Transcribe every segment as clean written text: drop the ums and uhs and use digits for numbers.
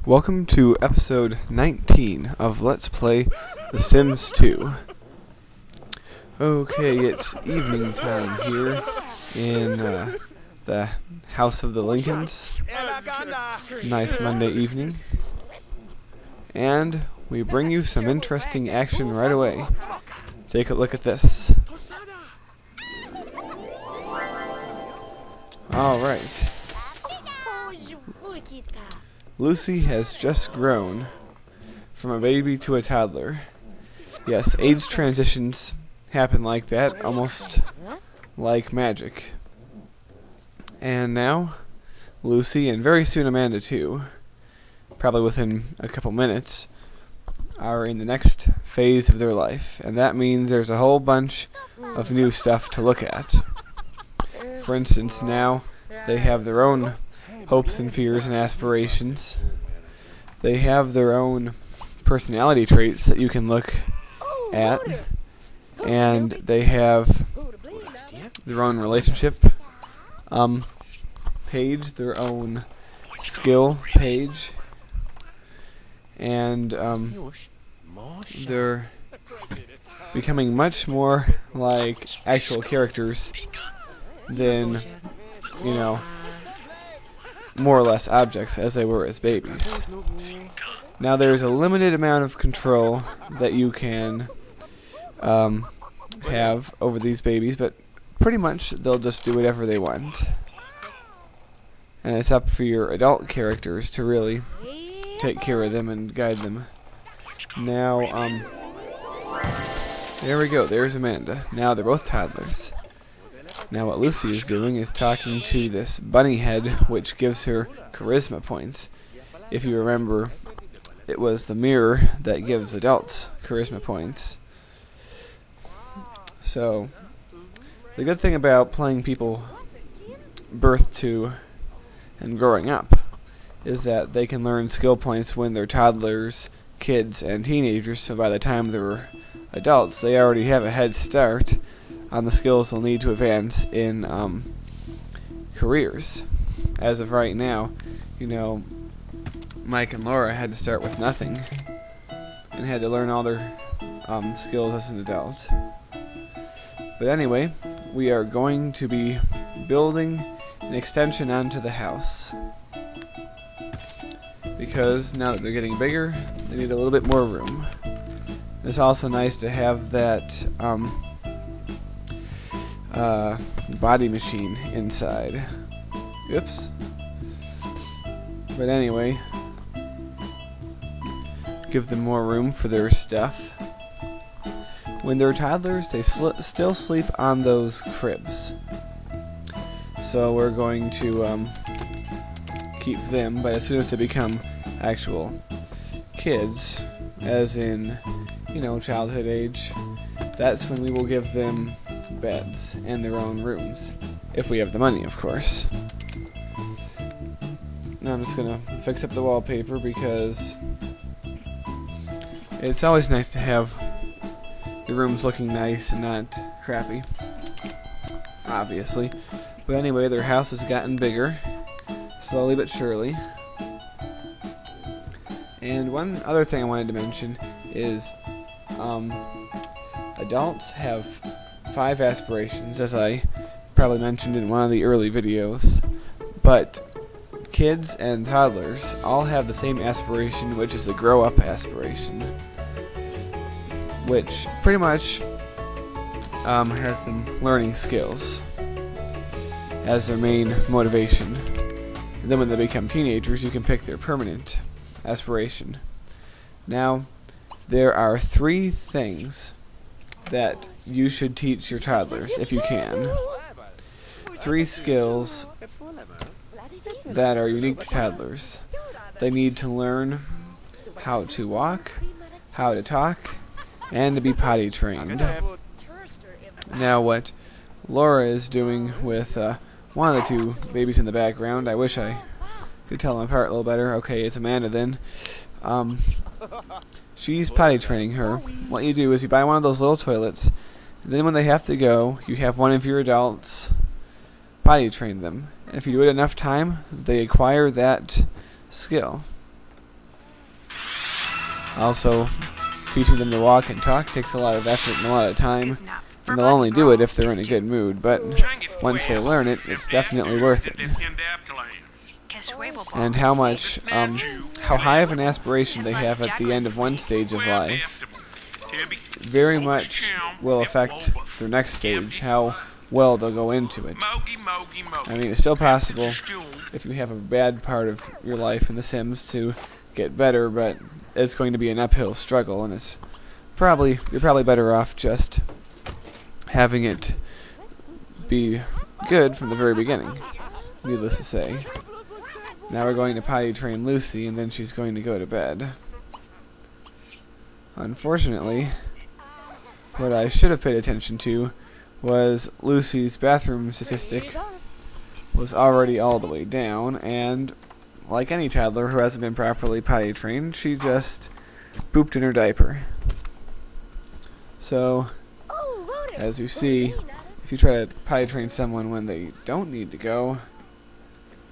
Welcome to episode 19 of Let's Play The Sims 2. Okay, it's evening time here in the House of the Lincolns. Nice Monday evening. And we bring you some interesting action right away. Take a look at this. Alright. Lucy has just grown from a baby to a toddler. Yes, age transitions happen like that, almost like magic. And now, Lucy, and very soon Amanda too, probably within a couple minutes, are in the next phase of their life. And that means there's a whole bunch of new stuff to look at. For instance, now they have their own hopes and fears and aspirations. They have their own personality traits that you can look at, and they have their own relationship page, their own skill page, and they're becoming much more like actual characters than, you know, more or less objects as they were as babies. Now there's a limited amount of control that you can have over these babies, but pretty much they'll just do whatever they want. And it's up for your adult characters to really take care of them and guide them. Now, there we go, there's Amanda. Now they're both toddlers. Now what Lucy is doing is talking to this bunny head, which gives her charisma points. If you remember, it was the mirror that gives adults charisma points. So, the good thing about playing people birth to and growing up is that they can learn skill points when they're toddlers, kids, and teenagers, so by the time they're adults, they already have a head start on the skills they'll need to advance in careers. As of right now, you know, Mike and Laura had to start with nothing and had to learn all their skills as an adult. But anyway, we are going to be building an extension onto the house, because now that they're getting bigger, they need a little bit more room. It's also nice to have that body machine inside. Oops. But anyway, give them more room for their stuff. When they're toddlers, they still sleep on those cribs. So we're going to keep them, but as soon as they become actual kids, as in, you know, childhood age, that's when we will give them beds and their own rooms, if we have the money, of course. Now I'm just gonna fix up the wallpaper because it's always nice to have your rooms looking nice and not crappy, obviously. But anyway, their house has gotten bigger, slowly but surely. And one other thing I wanted to mention is adults have 5 aspirations, as I probably mentioned in one of the early videos, but kids and toddlers all have the same aspiration, which is a grow-up aspiration, which pretty much has them learning skills as their main motivation. And then when they become teenagers, you can pick their permanent aspiration. Now, there are 3 things that you should teach your toddlers, if you can. 3 skills that are unique to toddlers. They need to learn how to walk, how to talk, and to be potty trained. Now what Laura is doing with one of the 2 babies in the background, I wish I could tell them apart a little better. Okay, it's Amanda then. She's potty training her. What you do is you buy one of those little toilets, and then when they have to go, you have one of your adults potty train them. And if you do it enough time, they acquire that skill. Also, teaching them to walk and talk takes a lot of effort and a lot of time, and they'll only do it if they're in a good mood, but once they learn it, it's definitely worth it. And how high of an aspiration they have at the end of one stage of life very much will affect their next stage, how well they'll go into it. I mean, it's still possible if you have a bad part of your life in The Sims to get better, but it's going to be an uphill struggle, and you're probably better off just having it be good from the very beginning, needless to say. Now we're going to potty train Lucy, and then she's going to go to bed. Unfortunately, what I should have paid attention to was Lucy's bathroom statistic was already all the way down, and like any toddler who hasn't been properly potty trained, she just pooped in her diaper. So, as you see, if you try to potty train someone when they don't need to go,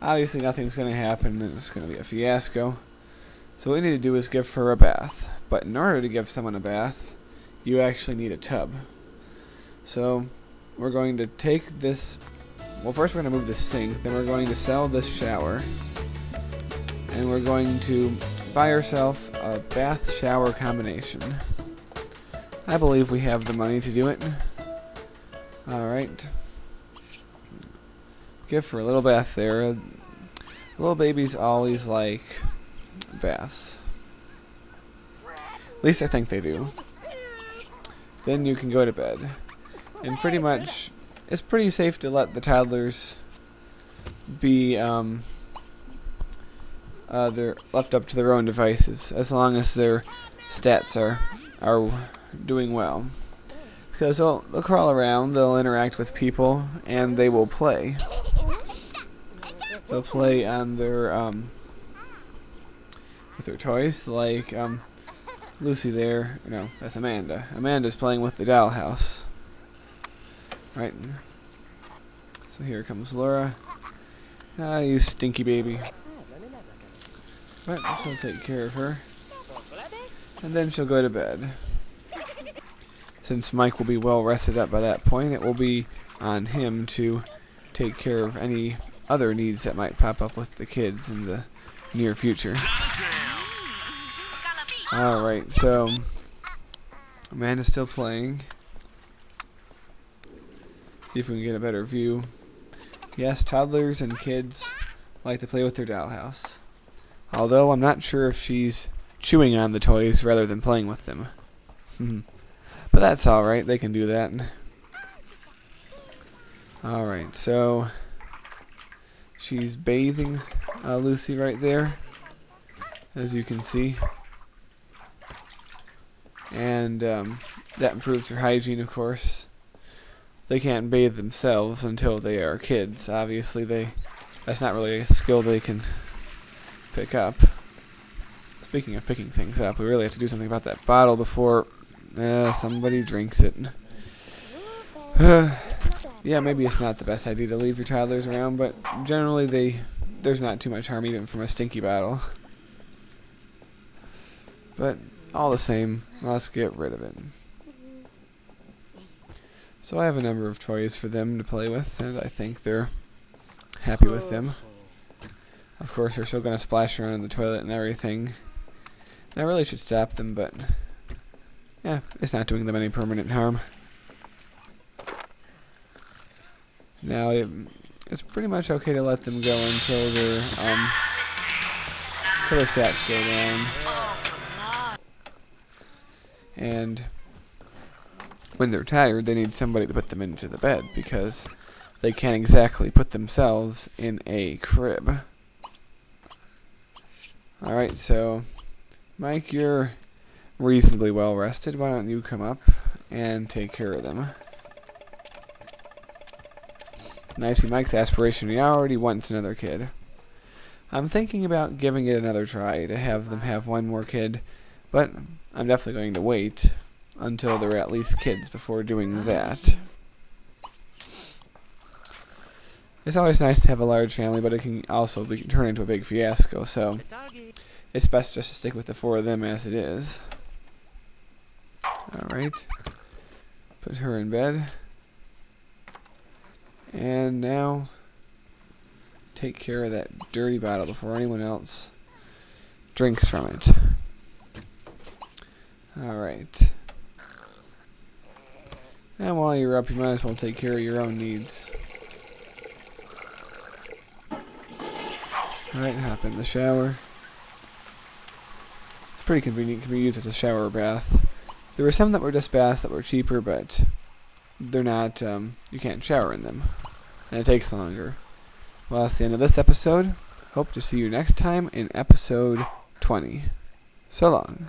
obviously nothing's going to happen and it's going to be a fiasco. So what we need to do is give her a bath. But in order to give someone a bath, you actually need a tub. So we're going to take this, well, first we're going to move this sink, then we're going to sell this shower, and we're going to buy ourselves a bath shower combination. I believe we have the money to do it. Alright. Give her a little bath there. Little babies always like baths. At least I think they do. Then you can go to bed. And pretty much, it's pretty safe to let the toddlers be they're left up to their own devices, as long as their stats are doing well. Because they'll crawl around, they'll interact with people, and they will play. They'll play on their with their toys, like Lucy there. No, that's Amanda. Amanda's playing with the dollhouse. Right. So here comes Laura. Ah, you stinky baby. But she'll take care of her, and then she'll go to bed. Since Mike will be well rested up by that point, it will be on him to take care of any other needs that might pop up with the kids in the near future. Alright, so Amanda's still playing. See if we can get a better view. Yes, toddlers and kids like to play with their dollhouse. Although I'm not sure if she's chewing on the toys rather than playing with them. But that's alright, they can do that. Alright, so she's bathing Lucy right there, as you can see. And that improves her hygiene, of course. They can't bathe themselves until they are kids. Obviously, that's not really a skill they can pick up. Speaking of picking things up, we really have to do something about that bottle before somebody drinks it. Yeah, maybe it's not the best idea to leave your toddlers around, but generally there's not too much harm even from a stinky bottle. But all the same, let's get rid of it. So I have a number of toys for them to play with, and I think they're happy with them. Of course, they're still going to splash around in the toilet and everything. And I really should stop them, but yeah, it's not doing them any permanent harm. Now, it's pretty much okay to let them go until their stats go down. And when they're tired, they need somebody to put them into the bed, because they can't exactly put themselves in a crib. Alright, so Mike, you're reasonably well rested. Why don't you come up and take care of them? Now I see Mike's aspiration. He already wants another kid. I'm thinking about giving it another try to have them have one more kid, but I'm definitely going to wait until they're at least kids before doing that. It's always nice to have a large family, but it can also turn into a big fiasco, so it's best just to stick with the 4 of them as it is. Alright. Put her in bed. And now, take care of that dirty bottle before anyone else drinks from it. Alright. And while you're up, you might as well take care of your own needs. Alright, hop in the shower. It's pretty convenient, can be used as a shower bath. There were some that were just baths that were cheaper, but they're not, you can't shower in them. And it takes longer. Well, that's the end of this episode. Hope to see you next time in episode 20. So long.